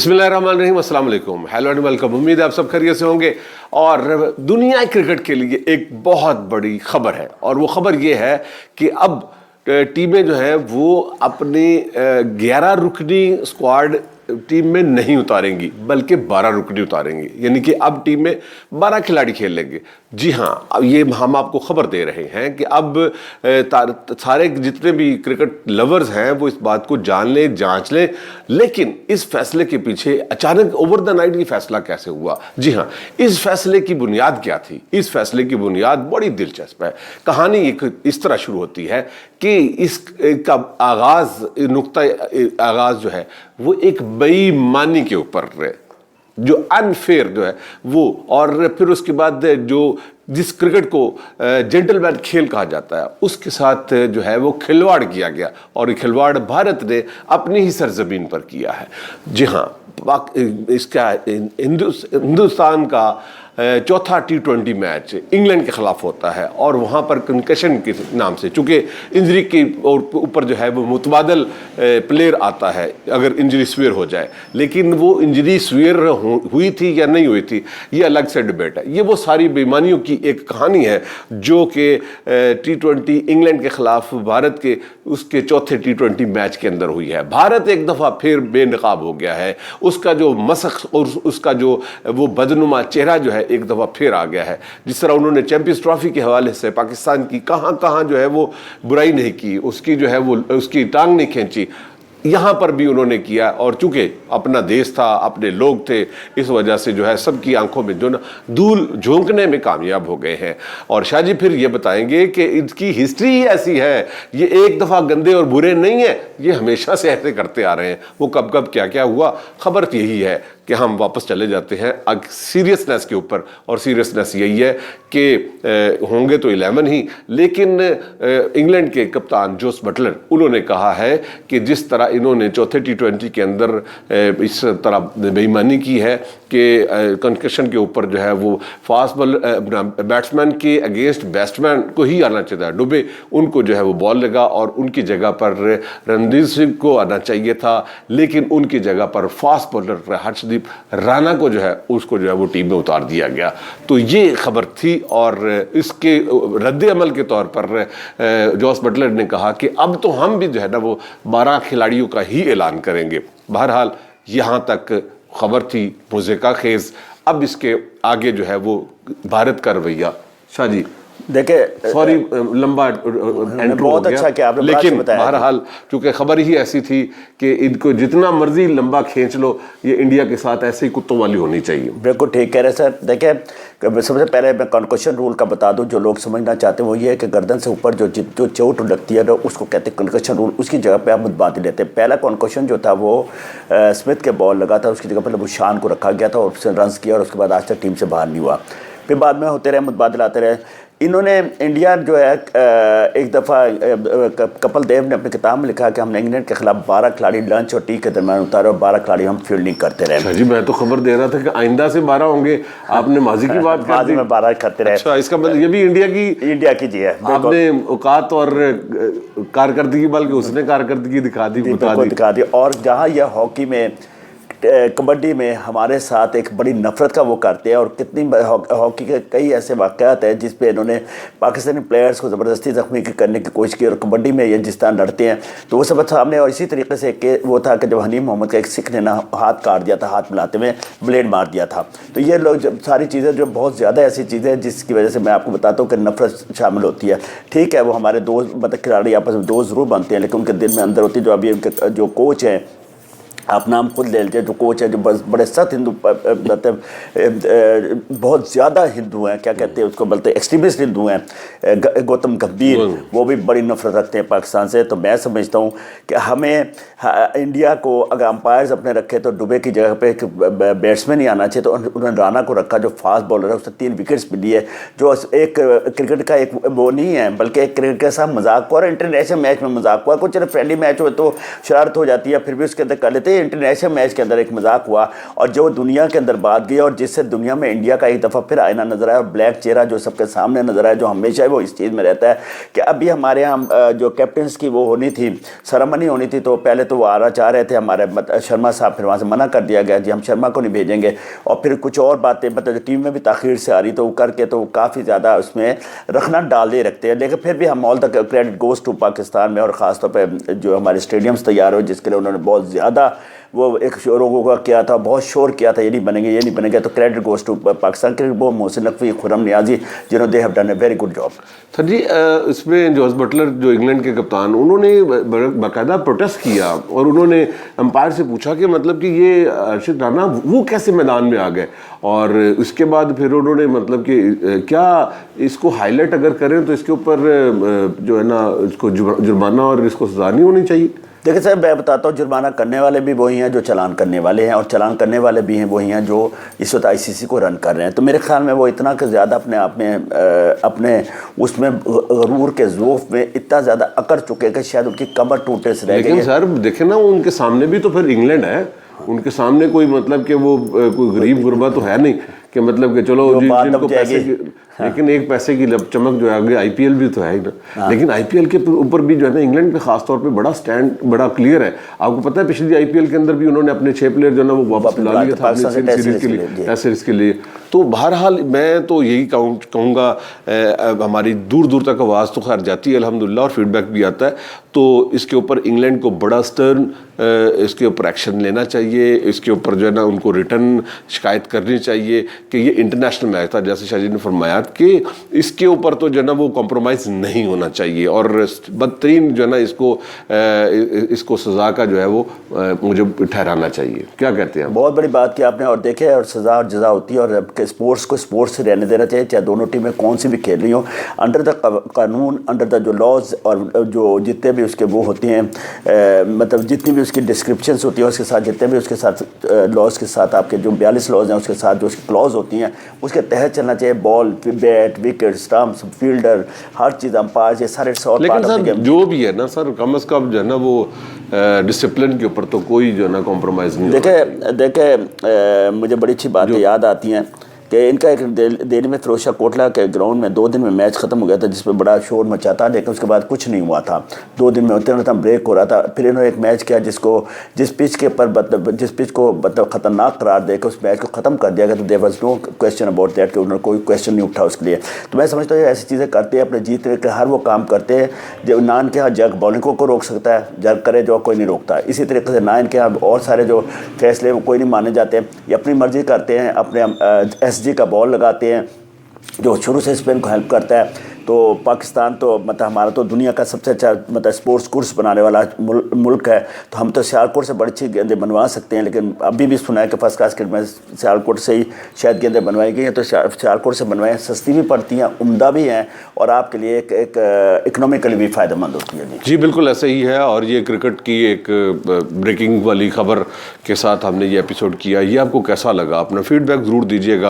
बिस्मिल्लाहिर्रहमानिर्रहीम, अस्सलाम वालेकुम, हेलो एंड वेलकम। उम्मीद है आप सब खैरियत से होंगे। और दुनिया क्रिकेट के लिए एक बहुत बड़ी खबर है, और वो खबर ये है कि अब टीमें जो है वो अपनी 11 रुकनी स्क्वाड टीम में नहीं उतारेंगी, बल्कि 12 रुकनी उतारेंगी। यानी कि अब टीम में 12 खिलाड़ी खेल लेंगे। जी हाँ, अब ये हम आपको खबर दे रहे हैं कि अब सारे जितने भी क्रिकेट लवर्स हैं वो इस बात को जान लें, जांच लें। लेकिन इस फैसले के पीछे अचानक ओवर द नाइट ये फैसला कैसे हुआ? जी हाँ, इस फैसले की बुनियाद क्या थी? इस फैसले की बुनियाद बड़ी दिलचस्प है। कहानी एक इस तरह शुरू होती है कि इसका आगाज जो है वो एक बेईमानी के ऊपर है, जो अनफेयर जो है वो, और फिर उसके बाद जो जिस क्रिकेट को जेंटलमैन खेल कहा जाता है उसके साथ जो है वो खिलवाड़ किया गया, और ये खिलवाड़ भारत ने अपनी ही सरजमीन पर किया है। जी हाँ, इसका हिंदुस्तान का चौथा T20 मैच इंग्लैंड के खिलाफ होता है, और वहाँ पर कंकशन के नाम से, चूँकि इंजरी के ऊपर जो है वो मुतबादल प्लेयर आता है अगर इंजरी स्वेयर हो जाए। लेकिन वो इंजरी स्वेयर हुई थी या नहीं हुई थी, ये अलग से डिबेट है। ये वो सारी बेईमानियों की एक कहानी है जो कि T20 इंग्लैंड के खिलाफ भारत के उसके चौथे T20 मैच के अंदर हुई है। भारत एक दफ़ा फिर बेनकाब हो गया है। उसका जो मसक और उसका जो वो बदनुमा चेहरा जो है एक दफ़ा फिर आ गया है। जिस तरह उन्होंने चैंपियंस ट्रॉफी के हवाले से पाकिस्तान की कहाँ कहाँ जो है वो बुराई नहीं की, उसकी जो है वो उसकी टांग नहीं खींची, यहाँ पर भी उन्होंने किया। और चूंकि अपना देश था, अपने लोग थे, इस वजह से जो है सबकी आंखों में जो ना धूल झोंकने में कामयाब हो गए हैं। और शाह जी फिर ये बताएंगे कि इसकी हिस्ट्री ही ऐसी है, ये एक दफ़ा गंदे और बुरे नहीं है, ये हमेशा से ऐसे करते आ रहे हैं। वो कब कब क्या क्या हुआ, खबर तो यही है कि हम वापस चले जाते हैं सीरियसनेस के ऊपर। और सीरियसनेस यही है कि होंगे तो 11 ही, लेकिन इंग्लैंड के कप्तान जोस बटलर उन्होंने कहा है कि जिस तरह इन्होंने चौथे T20 के अंदर इस तरह बेईमानी की है कि कंकशन के ऊपर जो है वो फास्ट बैट्समैन के अगेंस्ट बैट्समैन को ही आना चाहिए था, डुबे, उनको जो है वो बॉल लगा और उनकी जगह पर रणदीप सिंह को आना चाहिए था, लेकिन उनकी जगह पर फास्ट बॉलर हर्षदीप राणा को जो है उसको जो है वो टीम में उतार दिया गया। तो ये खबर थी, और इसके रद्द अमल के तौर पर जोस बटलर ने कहा कि अब तो हम भी जो है ना वो 12 खिलाड़ियों का ही ऐलान करेंगे। बहरहाल यहाँ तक खबर थी मुज़ेका खेज। अब इसके आगे जो है वो भारत का रवैया। शाह जी देखिए, सॉरी लंबा एंट्रो बहुत अच्छा किया आपने, लेकिन बहरहाल चूंकि खबर ही ऐसी थी कि इनको जितना मर्जी लंबा खींच लो, ये इंडिया के साथ ऐसे ही कुत्तों वाली होनी चाहिए। बिल्कुल ठीक कह रहे हैं सर। देखिए, सबसे पहले मैं कंकशन रूल का बता दूं, जो लोग समझना चाहते हैं वो ये है कि गर्दन से ऊपर जो चोट लगती है उसको कहते हैं कंकशन रूल। उसकी जगह पे आप मुतबादल लेते हैं। पहला कंकशन जो था वो स्मिथ के बॉल लगा था, उसकी जगह पर बुशान को रखा गया था और उसने रन किया, और उसके बाद आज तक टीम से बाहर नहीं हुआ। फिर बाद में होते रहे, मुतबादल आते रहे। इन्होंने इंडिया जो है एक दफ़ा कपिल देव ने अपनी किताब में लिखा कि हमने इंग्लैंड के खिलाफ 12 खिलाड़ी लंच और टी के दरमियान उतारे और 12 खिलाड़ी हम फील्डिंग करते रहे। जी, मैं तो खबर दे रहा था कि आइंदा से 12 होंगे, आपने माजी की बात कर दी। में 12 करते रहे। अच्छा, इसका मतलब ये भी इंडिया की जी है। आपने औकात और कारकर्दगी, बल्कि उसने कारकर्दगी दिखा दी। और जहाँ यह हॉकी में कबड्डी में हमारे साथ एक बड़ी नफरत का वो करते हैं, और कितनी हॉकी के कई ऐसे वाक़यात हैं जिस पे इन्होंने पाकिस्तानी प्लेयर्स को ज़बरदस्ती ज़ख्मी करने की कोशिश की, और कबड्डी में ये जिस तरह लड़ते हैं तो वो सब सामने। और इसी तरीके से वो था कि जब हनीम मोहम्मद का एक सिख ने ना हाथ काट दिया था, हाथ मिलाते में ब्लेड मार दिया था। तो ये लोग जब सारी चीज़ें जो बहुत ज़्यादा ऐसी चीज़ें हैं जिसकी वजह से मैं आपको बताता हूँ कि नफरत शामिल होती है। ठीक है, वो हमारे दोस्त मतलब खिलाड़ी आपस में दोस्त ज़रूर बनते हैं, लेकिन उनके दिल में अंदर होती है। जो अभी उनके जो कोच हैं, आप नाम खुद ले लीजिए, जो कोच है जो बड़े सख्त हिंदू, मतलब बहुत ज़्यादा हिंदू हैं, क्या कहते हैं उसको, बोलते एक्सट्रीमिस्ट हिंदू हैं, गौतम गंभीर, वो भी बड़ी नफरत रखते हैं पाकिस्तान से। तो मैं समझता हूँ कि हमें इंडिया को अगर अंपायर्स अपने रखे तो डुबे की जगह पे एक बैट्समैन ही आना चाहिए। तो उन्होंने राणा को रखा जो फास्ट बॉलर है, उसने 3 विकेट्स भी लिए, जो एक क्रिकेट का एक वो नहीं है बल्कि एक क्रिकेट के साथ मजाक हुआ। और इंटरनेशनल मैच में मजाक हुआ, कुछ फ्रेंडली मैच हो तो शरारत हो जाती है, फिर भी उसके अंदर कर लेते हैं। इंटरनेशनल मैच के अंदर एक मजाक हुआ और जो दुनिया के अंदर बात गई और जिससे दुनिया में इंडिया का एक दफ़ा फिर आईना नजर आया और ब्लैक चेहरा जो सबके सामने नजर आया, जो हमेशा वो इस चीज़ में रहता है कि अभी हमारे यहाँ जो कैप्टन्स की वो होनी थी, सेरेमनी होनी थी, तो पहले तो वो आना चाह रहे थे हमारे शर्मा साहब, फिर वहाँ से मना कर दिया गया जी हम शर्मा को नहीं भेजेंगे, और फिर कुछ और बातें मतलब जो टीम में भी ताख़ीर से आ रही तो वो करके तो काफ़ी ज़्यादा उसमें रखना डाल दे रखते हैं। लेकिन फिर भी हम all the credit goes to Pakistan में, और ख़ासतौर पर जो हमारे स्टेडियम्स तैयार हो जिसके लिए उन्होंने बहुत ज़्यादा वो एक शोरों का किया था, बहुत शोर किया था, ये नहीं बनेंगे ये नहीं बनेंगे, तो credit goes to Pakistan cricket board, Mohsin Naqvi, Khurram Niazi, जिन्होंने they have done a very good job. Sir ji, इसमें जॉस बटलर जो इंग्लैंड के कप्तान, उन्होंने बाकायदा प्रोटेस्ट किया और उन्होंने अंपायर से पूछा कि मतलब कि ये अर्शद राना वो कैसे मैदान में आ गए, और उसके बाद फिर उन्होंने मतलब कि क्या इसको हाईलाइट अगर करें तो इसके ऊपर जो है ना इसको जुर्माना और इसको सज़ा नहीं होनी चाहिए। देखिए सर, मैं बताता हूँ, जुर्माना करने वाले भी वही हैं जो चालान करने वाले हैं, और चालान करने वाले भी हैं वही हैं जो इस वक्त आईसीसी को रन कर रहे हैं। तो मेरे ख्याल में वो इतना कि ज़्यादा अपने आप में अपने उसमें गरूर के ज़ोफ़ में इतना ज़्यादा अकड़ चुके कि शायद उनकी कमर टूटे से रह गई। लेकिन सर देखें ना, उनके सामने भी तो फिर इंग्लैंड है, उनके सामने कोई मतलब कि वो कोई गरीब गुरबा तो है नहीं कि मतलब कि चलो जिनको पैसे की, लेकिन एक पैसे की चमक जो है आगे आईपीएल भी तो है ही ना। लेकिन आईपीएल के ऊपर भी जो है ना इंग्लैंड पे खास तौर पे बड़ा स्टैंड बड़ा क्लियर है। आपको पता है पिछली आईपीएल के अंदर भी उन्होंने अपने 6 प्लेयर जो है ना वो वापस ला लिए था सीरीज के लिए, टेस्ट सीरीज के लिए। तो बहरहाल मैं तो यही कहूँगा, हमारी दूर दूर तक आवाज़ तो खैर जाती है अल्हम्दुलिल्लाह और फीडबैक भी आता है, तो इसके ऊपर इंग्लैंड को बड़ा स्टर्न इसके ऊपर एक्शन लेना चाहिए, इसके ऊपर जो है ना उनको रिटर्न शिकायत करनी चाहिए कि ये इंटरनेशनल मैच था, जैसे शाहजी ने फरमाया कि इसके ऊपर तो जो है ना वो कॉम्प्रोमाइज़ नहीं होना चाहिए, और बदतरीन जो है ना इसको सज़ा का जो है वो मुझे ठहराना चाहिए। क्या कहते हैं? बहुत बड़ी बात की आपने, और देखे और सज़ा और जज़ा होती है, और स्पोर्ट्स को स्पोर्ट्स से रहने देना चाहिए, चाहे दोनों टीमें कौन सी भी खेल रही हो, अंडर द कानून, अंडर द जो लॉज और जो जितने भी उसके वो होते हैं, मतलब जितनी भी उसकी डिस्क्रिप्शंस होती है उसके साथ, जितने भी उसके साथ लॉज के साथ आपके जो 42 लॉज हैं उसके साथ जो उसकी क्लॉज होती हैं उसके तहत चलना चाहिए। Ball, bat, wicket, stumps, fielder, हर चीज़, अंपायर, ये सारे सॉर्ट लेकिन सर जो भी है ना सर, कम अज़ कम जो है ना वो डिसिप्लिन के ऊपर तो कोई जो है ना कॉम्प्रोमाइज़ नहीं। देखे मुझे बड़ी अच्छी बातें याद आती हैं कि इनका एक दिल्ली में फिरोजशाह कोटला के ग्राउंड में 2 दिन में मैच ख़त्म हो गया था जिसमें बड़ा शोर मचा था, लेकिन उसके बाद कुछ नहीं हुआ था। 2 दिन में उतना ब्रेक हो रहा था, फिर इन्होंने एक मैच किया जिस पिच के ऊपर मतलब जिस पिच को मतलब ख़तरनाक करार देकर उस मैच को ख़त्म कर दिया गया, तो there was no question about that, कि उन्होंने कोई क्वेश्चन नहीं उठा उसके लिए। तो मैं समझता हूँ ऐसी चीज़ें करते हैं, अपने जीतने के हर वो काम करते हैं जो ना इनके यहाँ जग बॉलिंग को रोक सकता है, जग करे जो कोई नहीं रोकता। इसी तरीके से ना इनके यहाँ और सारे जो फैसले वो कोई नहीं माने जाते, ये अपनी मर्ज़ी करते हैं, अपने एसजी का बॉल लगाते हैं जो शुरू से स्पिन को हेल्प करता है। तो पाकिस्तान तो मतलब हमारा तो दुनिया का सबसे अच्छा मतलब स्पोर्ट्स कोर्स बनाने वाला मुल्क है, तो हम तो सियालकोट से बड़ी अच्छी गेंदें बनवा सकते हैं, लेकिन अभी भी सुना है कि फर्स्ट क्लास क्रिकेट में सियालकोट से ही शायद गेंदें बनवाई गई हैं, तो सियालकोट से बनवाएं, सस्ती भी पड़ती हैं, उम्दा भी हैं, और आपके लिए एक इकोनॉमिकली भी फ़ायदेमंद होती है। जी बिल्कुल ऐसा ही है, और ये क्रिकेट की एक ब्रेकिंग वाली खबर के साथ हमने ये एपिसोड किया। ये आपको कैसा लगा? अपना फीडबैक ज़रूर दीजिएगा।